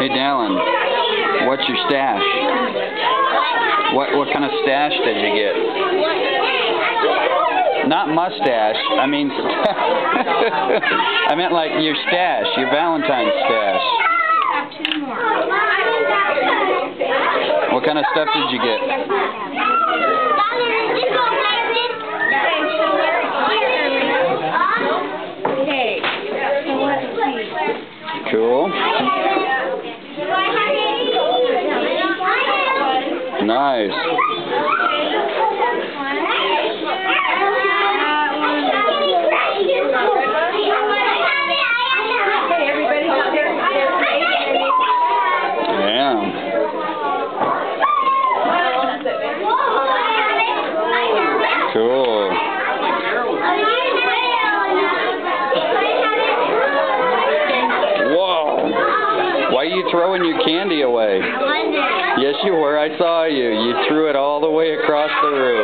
Hey Dallin, what's your stash? What kind of stash did you get? Not mustache. I mean, I meant like your stash, your Valentine's stash. What kind of stuff did you get? Cool. Nice. Yeah. Cool. Whoa. Why are you throwing your candy away? Yes, you were. I saw you. You threw it all the way across the room.